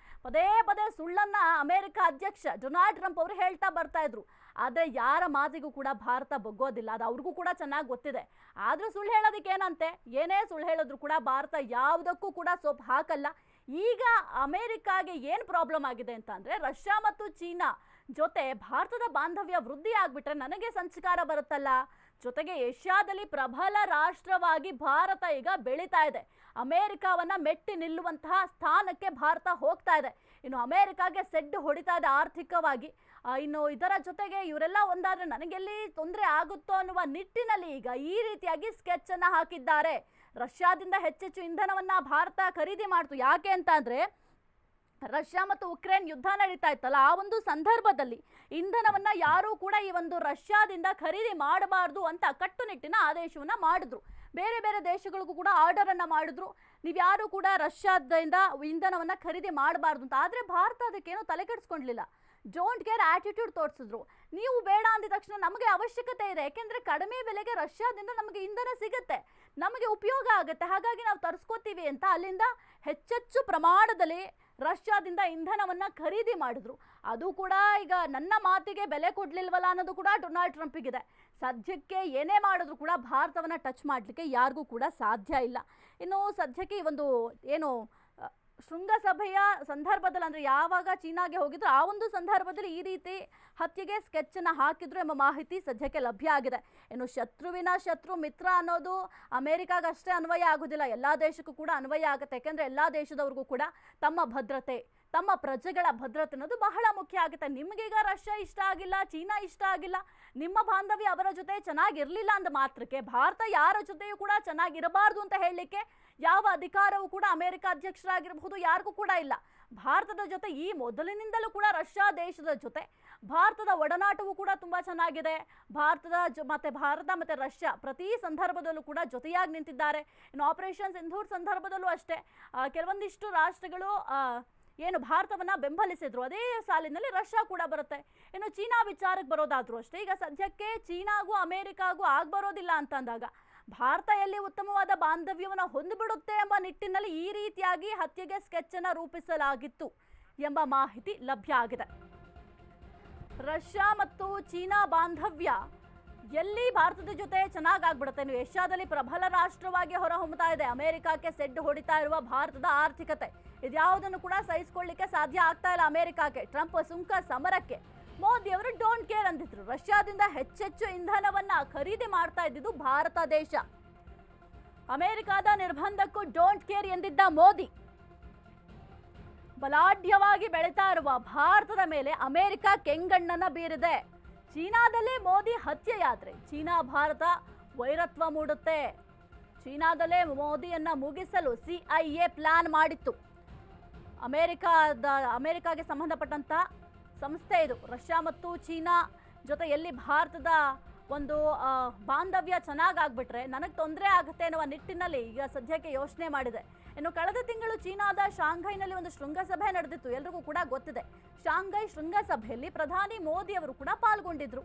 ಪದೇ ಪದೇ ಸುಳ್ಳನ್ನ ಅಮೆರಿಕ ಅಧ್ಯಕ್ಷ ಡೊನಾಲ್ಡ್ ಟ್ರಂಪ್ ಅವರು ಹೇಳ್ತಾ ಬರ್ತಾ ಇದ್ರು. ಆದ್ರೆ ಯಾರ ಮಾತಿಗೂ ಕೂಡ ಭಾರತ ಬಗ್ಗೋದಿಲ್ಲ, ಅದು ಅವ್ರಿಗೂ ಕೂಡ ಚೆನ್ನಾಗಿ ಗೊತ್ತಿದೆ. ಆದ್ರೂ ಸುಳ್ಳು ಹೇಳೋದಕ್ಕೆ ಏನಂತೆ, ಏನೇ ಸುಳ್ಳು ಹೇಳಿದ್ರು ಕೂಡ ಭಾರತ ಯಾವುದಕ್ಕೂ ಕೂಡ ಸೊಪ್ಪು ಹಾಕಲ್ಲ. ಈಗ ಅಮೆರಿಕಾಗೆ ಏನು ಪ್ರಾಬ್ಲಮ್ ಆಗಿದೆ ಅಂತ ಅಂದ್ರೆ, ರಷ್ಯಾ ಮತ್ತು ಚೀನಾ ಜೊತೆ ಭಾರತದ ಬಾಂಧವ್ಯ ವೃದ್ಧಿ ಆಗ್ಬಿಟ್ರೆ ನನಗೆ ಸಂಚಕಾರ ಬರುತ್ತಲ್ಲ. ಜೊತೆಗೆ ಏಷ್ಯಾದಲ್ಲಿ ಪ್ರಬಲ ರಾಷ್ಟ್ರವಾಗಿ ಭಾರತ ಈಗ ಬೆಳೀತಾ ಇದೆ. ಅಮೆರಿಕವನ್ನ ಮೆಟ್ಟಿ ನಿಲ್ಲುವಂತಹ ಸ್ಥಾನಕ್ಕೆ ಭಾರತ ಹೋಗ್ತಾ ಇದೆ. ಇನ್ನು ಅಮೆರಿಕಾಗೆ ಸೆಡ್ಡು ಹೊಡಿತಾ ಇದೆ ಆರ್ಥಿಕವಾಗಿ. ಇನ್ನು ಇದರ ಜೊತೆಗೆ ಇವರೆಲ್ಲ ಒಂದಾದ್ರೆ ನನಗೆಲ್ಲಿ ತೊಂದರೆ ಆಗುತ್ತೋ ಅನ್ನುವ ನಿಟ್ಟಿನಲ್ಲಿ ಈಗ ಈ ರೀತಿಯಾಗಿ ಸ್ಕೆಚ್ ಅನ್ನ ಹಾಕಿದ್ದಾರೆ. ರಷ್ಯಾದಿಂದ ಹೆಚ್ಚೆಚ್ಚು ಇಂಧನವನ್ನ ಭಾರತ ಖರೀದಿ ಮಾಡ್ತು. ಯಾಕೆ ಅಂತ ಅಂದ್ರೆ, ರಷ್ಯಾ ಮತ್ತು ಉಕ್ರೇನ್ ಯುದ್ಧ ನಡೀತಾ ಇತ್ತಲ್ಲ, ಆ ಒಂದು ಸಂದರ್ಭದಲ್ಲಿ ಇಂಧನವನ್ನ ಯಾರೂ ಕೂಡ ಈ ಒಂದು ರಷ್ಯಾದಿಂದ ಖರೀದಿ ಮಾಡಬಾರ್ದು ಅಂತ ಕಟ್ಟುನಿಟ್ಟಿನ ಆದೇಶವನ್ನ ಮಾಡಿದ್ರು. ಬೇರೆ ಬೇರೆ ದೇಶಗಳಿಗೂ ಕೂಡ ಆರ್ಡರ್ ಅನ್ನ ಮಾಡಿದ್ರು, ನೀವ್ಯಾರು ಕೂಡ ರಷ್ಯಾದಿಂದ ಇಂಧನವನ್ನ ಖರೀದಿ ಮಾಡಬಾರ್ದು ಅಂತ. ಆದ್ರೆ ಭಾರತ ಅದಕ್ಕೇನೋ ತಲೆ ಕೆಡಿಸ್ಕೊಂಡ್ಲಿಲ್ಲ, ಡೋಂಟ್ ಕೇರ್ ಆಟಿಟ್ಯೂಡ್ ತೋರಿಸಿದ್ರು. ನೀವು ಬೇಡ ಅಂದಿದ ತಕ್ಷಣ ನಮಗೆ ಅವಶ್ಯಕತೆ ಇದೆ, ಯಾಕೆಂದ್ರೆ ಕಡಿಮೆ ಬೆಲೆಗೆ ರಷ್ಯಾದಿಂದ ನಮಗೆ ಇಂಧನ ಸಿಗುತ್ತೆ, ನಮಗೆ ಉಪಯೋಗ ಆಗುತ್ತೆ, ಹಾಗಾಗಿ ನಾವು ತರಿಸ್ಕೋತೀವಿ ಅಂತ ಅಲ್ಲಿಂದ ಹೆಚ್ಚೆಚ್ಚು ಪ್ರಮಾಣದಲ್ಲಿ ರಷ್ಯಾದಿಂದ ಇಂಧನವನ್ನ ಖರೀದಿ ಮಾಡಿದ್ರು. ಅದು ಕೂಡ ಈಗ ನನ್ನ ಮಾತಿಗೆ ಬೆಲೆ ಕೊಡ್ಲಿಲ್ವಲ್ಲ ಅನ್ನೋದು ಕೂಡ ಡೊನಾಲ್ಡ್ ಟ್ರಂಪಿಗಿದೆ. ಸದ್ಯಕ್ಕೆ ಏನೇ ಮಾಡಿದ್ರು ಕೂಡ ಭಾರತವನ್ನ ಟಚ್ ಮಾಡಲಿಕ್ಕೆ ಯಾರಿಗೂ ಕೂಡ ಸಾಧ್ಯ ಇಲ್ಲ. ಇನ್ನು ಸದ್ಯಕ್ಕೆ ಈ ಒಂದು ಏನು ಶೃಂಗಸಭೆಯ ಸಂದರ್ಭದಲ್ಲಿ ಅಂದ್ರೆ ಯಾವಾಗ ಚೀನಾಗೆ ಹೋಗಿದ್ರು ಆ ಒಂದು ಸಂದರ್ಭದಲ್ಲಿ ಈ ರೀತಿ ಹತ್ಯೆಗೆ ಸ್ಕೆಚ್ ಅನ್ನ ಹಾಕಿದ್ರು ಎಂಬ ಮಾಹಿತಿ ಸದ್ಯಕ್ಕೆ ಲಭ್ಯ ಆಗಿದೆ. ಇನ್ನು ಶತ್ರುವಿನ ಶತ್ರು ಮಿತ್ರ ಅನ್ನೋದು ಅಮೆರಿಕಾಗಷ್ಟೇ ಅನ್ವಯ ಆಗೋದಿಲ್ಲ, ಎಲ್ಲಾ ದೇಶಕ್ಕೂ ಕೂಡ ಅನ್ವಯ ಆಗುತ್ತೆ. ಯಾಕೆಂದ್ರೆ ಎಲ್ಲಾ ದೇಶದವ್ರಿಗೂ ಕೂಡ ತಮ್ಮ ಭದ್ರತೆ, ತಮ್ಮ ಪ್ರಜೆಗಳ ಭದ್ರತೆ ಅನ್ನೋದು ಬಹಳ ಮುಖ್ಯ ಆಗುತ್ತೆ. ನಿಮಗೀಗ ರಷ್ಯಾ ಇಷ್ಟ ಆಗಿಲ್ಲ, ಚೀನಾ ಇಷ್ಟ ಆಗಿಲ್ಲ, ನಿಮ್ಮ ಬಾಂಧವ್ಯ ಅವರ ಜೊತೆ ಚೆನ್ನಾಗಿರ್ಲಿಲ್ಲ ಅಂದ ಮಾತ್ರಕ್ಕೆ ಭಾರತ ಯಾರ ಜೊತೆಯೂ ಕೂಡ ಚೆನ್ನಾಗಿರಬಾರ್ದು ಅಂತ ಹೇಳಲಿಕ್ಕೆ ಯಾವ ಅಧಿಕಾರವೂ ಕೂಡ ಅಮೆರಿಕ ಅಧ್ಯಕ್ಷರಾಗಿರಬಹುದು ಯಾರಿಗೂ ಕೂಡ ಇಲ್ಲ. ಭಾರತದ ಜೊತೆ ಈ ಮೊದಲಿನಿಂದಲೂ ಕೂಡ ರಷ್ಯಾ ದೇಶದ ಜೊತೆ ಭಾರತದ ಒಡನಾಟವೂ ಕೂಡ ತುಂಬಾ ಚೆನ್ನಾಗಿದೆ. ಭಾರತ ಮತ್ತೆ ರಷ್ಯಾ ಪ್ರತಿ ಸಂದರ್ಭದಲ್ಲೂ ಕೂಡ ಜೊತೆಯಾಗಿ ನಿಂತಿದ್ದಾರೆ. ಇನ್ನು ಆಪರೇಷನ್ ಸಿಂಧೂರ್ ಸಂದರ್ಭದಲ್ಲೂ ಅಷ್ಟೇ ಕೆಲವೊಂದಿಷ್ಟು ರಾಷ್ಟ್ರಗಳು ಏನು ಭಾರತವನ್ನ ಬೆಂಬಲಿಸಿದ್ರು, ಅದೇ ಸಾಲಿನಲ್ಲಿ ರಷ್ಯಾ ಕೂಡ ಬರುತ್ತೆ. ಇನ್ನು ಚೀನಾ ವಿಚಾರಕ್ಕೆ ಬರೋದಾದ್ರೂ ಅಷ್ಟೇ, ಈಗ ಸದ್ಯಕ್ಕೆ ಚೀನಾಗೂ ಅಮೆರಿಕಾಗೂ ಆಗ್ಬರೋದಿಲ್ಲ ಅಂತ ಅಂದಾಗ ಭಾರತ ಎಲ್ಲಿ ಉತ್ತಮವಾದ ಬಾಂಧವ್ಯವನ್ನು ಹೊಂದಿಬಿಡುತ್ತೆ ಎಂಬ ನಿಟ್ಟಿನಲ್ಲಿ ಈ ರೀತಿಯಾಗಿ ಹತ್ಯೆಗೆ ಸ್ಕೆಚ್ ಅನ್ನ ರೂಪಿಸಲಾಗಿತ್ತು ಎಂಬ ಮಾಹಿತಿ ಲಭ್ಯ ಆಗಿದೆ. ರಷ್ಯಾ ಮತ್ತು ಚೀನಾ ಬಾಂಧವ್ಯ ಎಲ್ಲಿ ಭಾರತದ ಜೊತೆ ಚೆನ್ನಾಗಾಗ್ಬಿಡುತ್ತೆ. ನೀವು ಏಷ್ಯಾದಲ್ಲಿ ಪ್ರಬಲ ರಾಷ್ಟ್ರವಾಗಿ ಹೊರಹೊಮ್ಮತಾ ಇದೆ. ಅಮೆರಿಕಕ್ಕೆ ಸೆಡ್ಡು ಹೊಡಿತಾ ಇರುವ ಭಾರತದ ಆರ್ಥಿಕತೆ ಇದ್ಯಾವುದನ್ನು ಕೂಡ ಸಹಿಸಿಕೊಳ್ಳಿಕ್ಕೆ ಸಾಧ್ಯ ಆಗ್ತಾ ಇಲ್ಲ ಅಮೆರಿಕಕ್ಕೆ. ಟ್ರಂಪ್ ಸುಂಕ ಸಮರಕ್ಕೆ ಮೋದಿ ಅವರು ಡೋಂಟ್ ಕೇರ್ ಅಂದಿದ್ರು. ರಷ್ಯಾದಿಂದ ಹೆಚ್ಚೆಚ್ಚು ಇಂಧನವನ್ನ ಖರೀದಿ ಮಾಡ್ತಾ ಇದ್ದಿದ್ದು ಭಾರತ ದೇಶ. ಅಮೆರಿಕದ ನಿರ್ಬಂಧಕ್ಕೂ ಡೋಂಟ್ ಕೇರ್ ಎಂದಿದ್ದ ಮೋದಿ ಬಲಾಢ್ಯವಾಗಿ ಬೆಳೀತಾ ಇರುವ ಭಾರತದ ಮೇಲೆ ಅಮೆರಿಕ ಕೆಂಗಣ್ಣನ್ನ ಬೀರಿದೆ. ಚೀನಾದಲ್ಲೇ ಮೋದಿ ಹತ್ಯೆಯಾದ್ರೆ ಚೀನಾ ಭಾರತ ವೈರತ್ವ ಮೂಡುತ್ತೆ. ಚೀನಾದಲ್ಲೇ ಮೋದಿಯನ್ನ ಮುಗಿಸಲು CIA ಪ್ಲಾನ್ ಮಾಡಿತ್ತು. ಅಮೆರಿಕಾಗೆ ಸಂಬಂಧಪಟ್ಟಂತ ಸಂಸ್ಥೆ ಇದು. ರಷ್ಯಾ ಮತ್ತು ಚೀನಾ ಜೊತೆ ಎಲ್ಲಿ ಭಾರತದ ಒಂದು ಬಾಂಧವ್ಯ ಚೆನ್ನಾಗಾಗ್ಬಿಟ್ರೆ ನನಗೆ ತೊಂದರೆ ಆಗುತ್ತೆ ಅನ್ನುವ ನಿಟ್ಟಿನಲ್ಲಿ ಈಗ ಸದ್ಯಕ್ಕೆ ಯೋಚನೆ ಮಾಡಿದೆ. ಇನ್ನು ಕಳೆದ ತಿಂಗಳು ಚೀನಾದ ಶಾಂಘೈನಲ್ಲಿ ಒಂದು ಶೃಂಗಸಭೆ ನಡೆದಿತ್ತು, ಎಲ್ರಿಗೂ ಕೂಡ ಗೊತ್ತಿದೆ. ಶಾಂಘೈ ಶೃಂಗಸಭೆಯಲ್ಲಿ ಪ್ರಧಾನಿ ಮೋದಿ ಅವರು ಕೂಡ ಪಾಲ್ಗೊಂಡಿದ್ರು.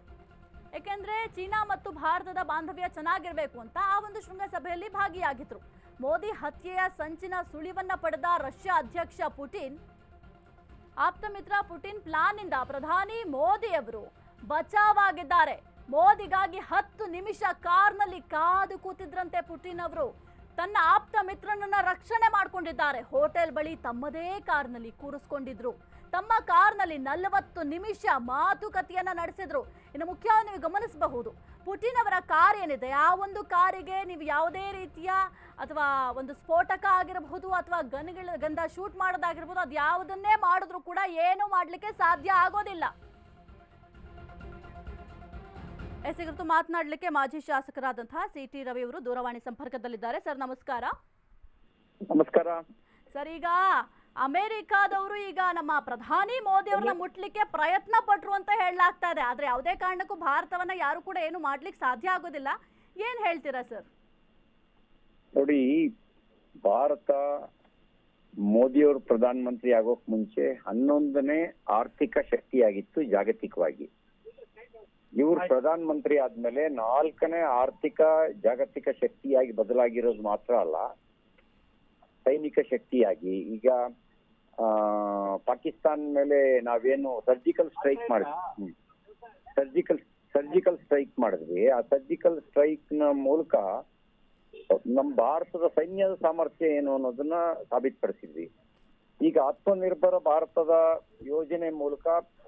ಯಾಕೆಂದ್ರೆ ಚೀನಾ ಮತ್ತು ಭಾರತದ ಬಾಂಧವ್ಯ ಚೆನ್ನಾಗಿರ್ಬೇಕು ಅಂತ ಆ ಒಂದು ಶೃಂಗಸಭೆಯಲ್ಲಿ ಭಾಗಿಯಾಗಿದ್ರು. ಮೋದಿ ಹತ್ಯೆಯ ಸಂಚಿನ ಸುಳಿವನ್ನ ಪಡೆದ ರಷ್ಯಾ ಅಧ್ಯಕ್ಷ ಪುಟಿನ್, ಆಪ್ತ ಮಿತ್ರ ಪುಟಿನ್ ಪ್ಲಾನ್ ಇಂದ ಪ್ರಧಾನಿ ಮೋದಿ ಅವರು ಬಚಾವಾಗಿದ್ದಾರೆ. ಮೋದಿಗಾಗಿ 10 ನಿಮಿಷ ಕಾರ್ನಲ್ಲಿ ಕಾದು ಕೂತಿದ್ರಂತೆ ಪುಟಿನ್ ಅವರು. ತನ್ನ ಆಪ್ತ ಮಿತ್ರನನ್ನ ರಕ್ಷಣೆ ಮಾಡ್ಕೊಂಡಿದ್ದಾರೆ. ಹೋಟೆಲ್ ಬಳಿ ತಮ್ಮದೇ ಕಾರ್ನಲ್ಲಿ ಕೂರಿಸ್ಕೊಂಡಿದ್ರು. ತಮ್ಮ ಕಾರ್ನಲ್ಲಿ 40 ನಿಮಿಷ ಮಾತುಕತೆಯನ್ನ ನಡೆಸಿದ್ರು. ಇನ್ನು ಮುಖ್ಯವಾಗಿ ನೀವು ಗಮನಿಸಬಹುದು, ಪುಟಿನ್ ಅವರ ಕಾರ್ ಏನಿದೆ ಆ ಒಂದು ಕಾರಿಗೆ ನೀವು ಯಾವುದೇ ರೀತಿಯ ಅಥವಾ ಒಂದು ಸ್ಫೋಟಕ ಆಗಿರಬಹುದು ಅಥವಾ ಗಂಧ ಶೂಟ್ ಮಾಡೋದಾಗಿರ್ಬೋದು, ಅದು ಯಾವುದನ್ನೇ ಮಾಡಿದ್ರು ಕೂಡ ಏನು ಮಾಡ್ಲಿಕ್ಕೆ ಸಾಧ್ಯ ಆಗೋದಿಲ್ಲ. ಎಸ್ ಕುರಿತು ಮಾತನಾಡಲಿಕ್ಕೆ ಮಾಜಿ ಶಾಸಕರಾದಂತಹ ಸಿ.ಟಿ. ರವಿ ಅವರು ದೂರವಾಣಿ ಸಂಪರ್ಕದಲ್ಲಿದ್ದಾರೆ. ಸರ್ ನಮಸ್ಕಾರ. ನಮಸ್ಕಾರ ಸರ್, ಈಗ ಅಮೆರಿಕಾದವರು ಈಗ ನಮ್ಮ ಪ್ರಧಾನಿ ಮೋದಿ ಅವರನ್ನ ಮುಟ್ಲಿಕ್ಕೆ ಪ್ರಯತ್ನ ಪಟ್ರು ಅಂತ ಹೇಳಲಾಗ್ತಾ ಇದೆ. ಆದ್ರೆ ಯಾವುದೇ ಕಾರಣಕ್ಕೂ ಭಾರತವನ್ನ ಯಾರು ಕೂಡ ಏನು ಮಾಡ್ಲಿಕ್ಕೆ ಸಾಧ್ಯ ಆಗೋದಿಲ್ಲ. ಏನ್ ಹೇಳ್ತೀರಾ ಸರ್? ನೋಡಿ, ಭಾರತ ಮೋದಿಯವರು ಪ್ರಧಾನಮಂತ್ರಿ ಆಗೋಕ್ ಮುಂಚೆ 11ನೇ ಆರ್ಥಿಕ ಶಕ್ತಿಯಾಗಿತ್ತು ಜಾಗತಿಕವಾಗಿ. ಇವರು ಪ್ರಧಾನಮಂತ್ರಿ ಆದ್ಮೇಲೆ 4ನೇ ಆರ್ಥಿಕ ಜಾಗತಿಕ ಶಕ್ತಿಯಾಗಿ ಬದಲಾಗಿರೋದು ಮಾತ್ರ ಅಲ್ಲ, ಸೈನಿಕ ಶಕ್ತಿಯಾಗಿ. ಈಗ ಪಾಕಿಸ್ತಾನ ಮೇಲೆ ನಾವೇನು ಸರ್ಜಿಕಲ್ ಸ್ಟ್ರೈಕ್ ಮಾಡಿದ್ವಿ, ಸರ್ಜಿಕಲ್ ಸ್ಟ್ರೈಕ್ ಮಾಡಿದ್ವಿ, ಆ ಸರ್ಜಿಕಲ್ ಸ್ಟ್ರೈಕ್ ನ ಮೂಲಕ ನಮ್ಮ ಭಾರತದ ಸೈನ್ಯದ ಸಾಮರ್ಥ್ಯ ಏನು ಅನ್ನೋದನ್ನ ಸಾಬೀತುಪಡಿಸಿದ್ವಿ. ಈಗ ಆತ್ಮನಿರ್ಭರ ಭಾರತದ ಯೋಜನೆ ಮೂಲಕ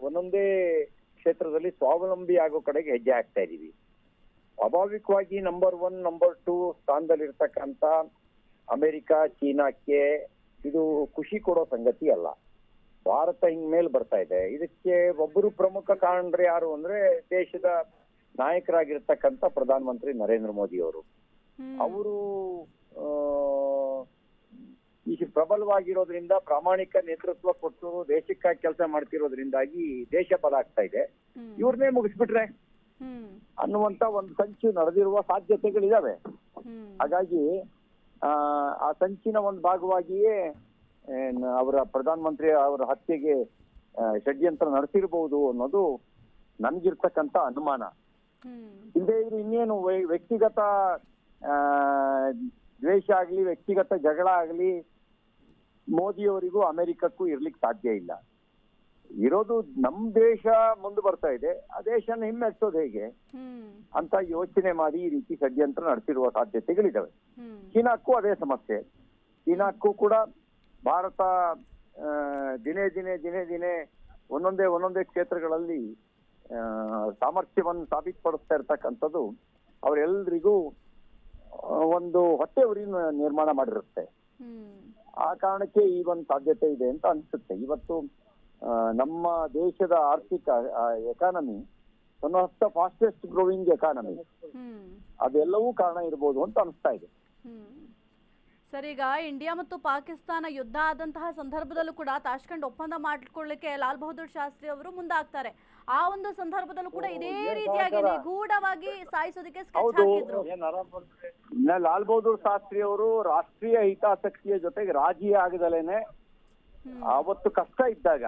ಒಂದೊಂದೇ ಕ್ಷೇತ್ರದಲ್ಲಿ ಸ್ವಾವಲಂಬಿ ಆಗೋ ಕಡೆಗೆ ಹೆಜ್ಜೆ ಹಾಕ್ತಾ ಇದೀವಿ. ಸ್ವಾಭಾವಿಕವಾಗಿ ನಂಬರ್ 1, ನಂಬರ್ 2 ಸ್ಥಾನದಲ್ಲಿರ್ತಕ್ಕಂಥ ಅಮೆರಿಕ, ಚೀನಾಕ್ಕೆ ಇದು ಖುಷಿ ಕೊಡೋ ಸಂಗತಿ ಅಲ್ಲ. ಭಾರತ ಹಿಂಗ್ ಮೇಲ್ ಬರ್ತಾ ಇದೆ. ಇದಕ್ಕೆ ಒಬ್ಬರು ಪ್ರಮುಖ ಕಾರಣರು ಯಾರು ಅಂದ್ರೆ ದೇಶದ ನಾಯಕರಾಗಿರ್ತಕ್ಕಂಥ ಪ್ರಧಾನಮಂತ್ರಿ ನರೇಂದ್ರ ಮೋದಿ ಅವರು. ಅವರು ಈಗ ಪ್ರಬಲವಾಗಿರೋದ್ರಿಂದ, ಪ್ರಾಮಾಣಿಕ ನೇತೃತ್ವ ಕೊಟ್ಟು ದೇಶಕ್ಕಾಗಿ ಕೆಲಸ ಮಾಡ್ತಿರೋದ್ರಿಂದಾಗಿ ದೇಶ ಬಲಾಗ್ತಾ ಇದೆ. ಇವ್ರನ್ನೇ ಮುಗಿಸ್ಬಿಟ್ರೆ ಅನ್ನುವಂತ ಒಂದು ಸಂಚು ನಡೆದಿರುವ ಸಾಧ್ಯತೆಗಳಿದಾವೆ. ಹಾಗಾಗಿ ಆ ಸಂಚಿನ ಒಂದು ಭಾಗವಾಗಿಯೇ ಅವರ ಪ್ರಧಾನಮಂತ್ರಿ ಅವರ ಹತ್ಯೆಗೆ ಷಡ್ಯಂತ್ರ ನಡೆಸಿರಬಹುದು ಅನ್ನೋದು ನನ್ಗಿರ್ತಕ್ಕಂತ ಅನುಮಾನ. ಇಲ್ಲದೆ ಇದ್ರು ಇನ್ನೇನು ವ್ಯಕ್ತಿಗತ ದ್ವೇಷ ಆಗ್ಲಿ, ವ್ಯಕ್ತಿಗತ ಜಗಳ ಆಗ್ಲಿ ಮೋದಿಯವರಿಗೂ ಅಮೆರಿಕಕ್ಕೂ ಇರ್ಲಿಕ್ಕೆ ಸಾಧ್ಯ ಇಲ್ಲ. ಇರೋದು ನಮ್ ದೇಶ ಮುಂದೆ ಬರ್ತಾ ಇದೆ, ಆ ದೇಶನ ಹಿಮ್ಮೆಟ್ಟೋದು ಹೇಗೆ ಅಂತ ಯೋಚನೆ ಮಾಡಿ ಈ ರೀತಿ ಷಡ್ಯಂತ್ರ ನಡೆಸಿರುವ ಸಾಧ್ಯತೆಗಳಿದಾವೆ. ಚೀನಾಕ್ಕೂ ಅದೇ ಸಮಸ್ಯೆ. ಚೀನಾಕ್ಕೂ ಕೂಡ ಭಾರತ ದಿನೇ ಒಂದೊಂದೇ ಕ್ಷೇತ್ರಗಳಲ್ಲಿ ಸಾಮರ್ಥ್ಯವನ್ನು ಸಾಬೀತುಪಡಿಸ್ತಾ ಇರ್ತಕ್ಕಂಥದ್ದು ಅವರೆಲ್ಲರಿಗೂ ಒಂದು ಹೊಟ್ಟೆ ಉರಿ ನಿರ್ಮಾಣ ಮಾಡಿರುತ್ತೆ. ಆ ಕಾರಣಕ್ಕೆ ಈ ಒಂದು ಸಾಧ್ಯತೆ ಇದೆ ಅಂತ ಅನ್ಸುತ್ತೆ. ಇವತ್ತು ನಮ್ಮ ದೇಶದ ಆರ್ಥಿಕ economy one of the fastest growing economy, ಅದೆಲ್ಲವೂ ಕಾರಣ ಇರಬಹುದು ಅಂತ ಅನಿಸ್ತಾ ಇದೆ. ಸರ್, ಈಗ ಇಂಡಿಯಾ ಮತ್ತು ಪಾಕಿಸ್ತಾನ ಯುದ್ಧ ಆದಂತಹ ಸಂದರ್ಭದಲ್ಲೂ ಕೂಡ ತಾಷ್ಕೆಂಟ್ ಒಪ್ಪಂದ ಮಾಡಿಕೊಳ್ಳಿಕ್ಕೆ ಲಾಲ್ ಬಹದ್ದೂರ್ ಶಾಸ್ತ್ರಿ ಅವರು ಮುಂದಾಗ್ತಾರೆ. ಆ ಒಂದು ಸಂದರ್ಭದಲ್ಲೂ ಕೂಡ ಇದೇ ರೀತಿಯಾಗಿ ನಿಗೂಢವಾಗಿ ಸಾಯಿಸೋದಕ್ಕೆ ಸ್ಕೆಚ್ ಹಾಕಿದ್ರು. ಲಾಲ್ ಬಹದ್ದೂರ್ ಶಾಸ್ತ್ರಿ ಅವರು ರಾಷ್ಟ್ರೀಯ ಹಿತಾಸಕ್ತಿಯ ಜೊತೆಗೆ ರಾಜಿ ಆಗದಲೇನೆ ಅವತ್ತು ಕಷ್ಟ ಇದ್ದಾಗ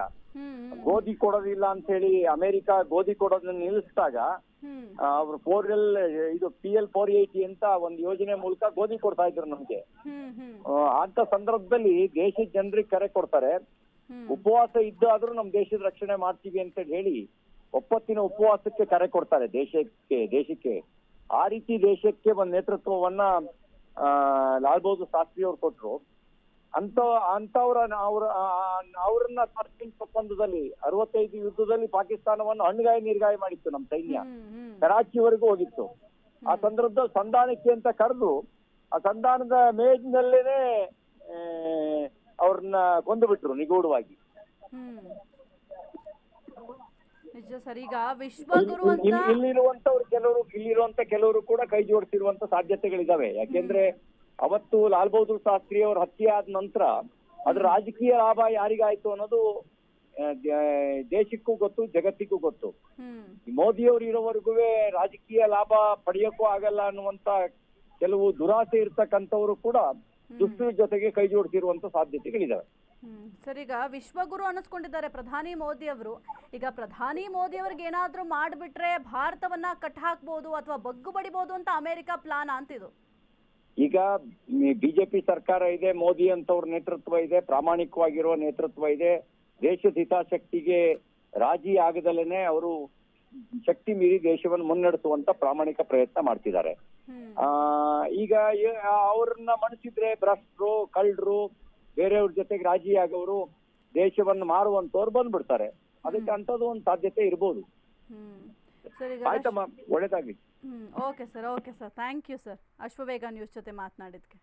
ಗೋಧಿ ಕೊಡೋದಿಲ್ಲ ಅಂತ ಹೇಳಿ ಅಮೆರಿಕ ಗೋಧಿ ಕೊಡೋದನ್ನ ನಿಲ್ಲಿಸಿದಾಗ ಅವ್ರು PL 480 ಅಂತ ಒಂದು ಯೋಜನೆ ಮೂಲಕ ಗೋಧಿ ಕೊಡ್ತಾ ಇದ್ರು ನಮ್ಗೆ. ಅಂತ ಸಂದರ್ಭದಲ್ಲಿ ದೇಶದ ಜನರಿಗೆ ಕರೆ ಕೊಡ್ತಾರೆ, ಉಪವಾಸ ಇದ್ದಾದ್ರೂ ನಮ್ ದೇಶದ ರಕ್ಷಣೆ ಮಾಡ್ತೀವಿ ಅಂತ ಹೇಳಿ ಒಪ್ಪತ್ತಿನ ಉಪವಾಸಕ್ಕೆ ಕರೆ ಕೊಡ್ತಾರೆ ದೇಶಕ್ಕೆ. ಆ ರೀತಿ ದೇಶಕ್ಕೆ ಒಂದು ನೇತೃತ್ವವನ್ನ ಲಾಲ್ ಬಹದ್ದೂರ್ ಶಾಸ್ತ್ರಿ ಅವ್ರು ಕೊಟ್ರು. ಅವ್ರನ್ನ ತಾಷ್ಕೆಂಟ್ ಒಪ್ಪಂದದಲ್ಲಿ 65 ಯುದ್ಧದಲ್ಲಿ ಪಾಕಿಸ್ತಾನವನ್ನು ಹಣ್ಣುಗಾಯಿ ನೀರ್ಗಾಯಿ ಮಾಡಿತ್ತು ನಮ್ಮ ಸೈನ್ಯ. ಕರಾಚಿವರೆಗೂ ಹೋಗಿತ್ತು. ಆ ಸಂದರ್ಭದಲ್ಲಿ ಸಂಧಾನಕ್ಕೆ ಅಂತ ಕರೆದು ಆ ಸಂಧಾನದ ಮೇಜಿನಲ್ಲೇನೆ ಅವ್ರನ್ನ ಕೊಂದು ಬಿಟ್ರು ನಿಗೂಢವಾಗಿ. ಇಲ್ಲಿರುವಂತ ಕೆಲವರು ಕೂಡ ಕೈ ಜೋಡಿಸಿರುವಂತ ಸಾಧ್ಯತೆಗಳಿದಾವೆ. ಯಾಕೆಂದ್ರೆ ಅವತ್ತು ಲಾಲ್ ಬಹದ್ದೂರ್ ಶಾಸ್ತ್ರಿ ಅವ್ರ ಹತ್ಯೆ ಆದ ನಂತರ ಅದ್ರ ರಾಜಕೀಯ ಲಾಭ ಯಾರಿಗಾಯ್ತು ಅನ್ನೋದು ದೇಶಕ್ಕೂ ಗೊತ್ತು, ಜಗತ್ತಿಗೂ ಗೊತ್ತು. ಮೋದಿಯವರು ಇರೋವರೆಗೂ ರಾಜಕೀಯ ಲಾಭ ಪಡೆಯೋಕ್ಕೂ ಆಗಲ್ಲ ಅನ್ನುವಂತ ಕೆಲವು ದುರಾಸೆ ಇರ್ತಕ್ಕಂಥವ್ರು ಕೂಡ ದುಷ್ಟರ ಜೊತೆಗೆ ಕೈ ಜೋಡಿಸಿರುವಂತ ಸಾಧ್ಯತೆಗಳಿದಾವೆ. ಸರ್, ಈಗ ವಿಶ್ವಗುರು ಅನ್ನಿಸ್ಕೊಂಡಿದ್ದಾರೆ ಪ್ರಧಾನಿ ಮೋದಿ ಅವರು. ಈಗ ಪ್ರಧಾನಿ ಮೋದಿ ಅವ್ರಿಗೆ ಏನಾದ್ರೂ ಮಾಡ್ಬಿಟ್ರೆ ಭಾರತವನ್ನ ಕಟ್ ಹಾಕ್ಬಹುದು ಅಥವಾ ಬಗ್ಗು ಬಡಿಬಹುದು ಅಂತ ಅಮೆರಿಕ ಪ್ಲಾನ್ ಅಂತಿದ್ದು. ಈಗ ಬಿಜೆಪಿ ಸರ್ಕಾರ ಇದೆ, ಮೋದಿ ಅಂತವ್ರ ನೇತೃತ್ವ ಇದೆ, ಪ್ರಾಮಾಣಿಕವಾಗಿರುವ ನೇತೃತ್ವ ಇದೆ. ದೇಶದ ಹಿತಾಸಕ್ತಿಗೆ ರಾಜಿ ಆಗದಲೇನೆ ಅವರು ಶಕ್ತಿ ಮೀರಿ ದೇಶವನ್ನು ಮುನ್ನಡೆಸುವಂತ ಪ್ರಾಮಾಣಿಕ ಪ್ರಯತ್ನ ಮಾಡ್ತಿದ್ದಾರೆ. ಈಗ ಅವ್ರನ್ನ ಮಣಿಸಿದ್ರೆ ಭ್ರಷ್ಟರು, ಕಳ್ಳರು, ಬೇರೆಯವ್ರ ಜೊತೆಗೆ ರಾಜಿ ಆಗೋರು ದೇಶವನ್ನು ಮಾರುವಂತವ್ರು ಬಂದ್ಬಿಡ್ತಾರೆ. ಅದಕ್ಕೆ ಅಂತದ್ದು ಒಂದು ಸಾಧ್ಯತೆ ಇರ್ಬೋದು. ಸರ್ ಈಗ ಆಯ್ತಮ್ಮ, ಒಳ್ಳೇದಾಗ್ಲಿ. Okay sir thank you sir. Ashwavega news ಜೊತೆ ಮಾತನಾಡಿದ್ಕೆ.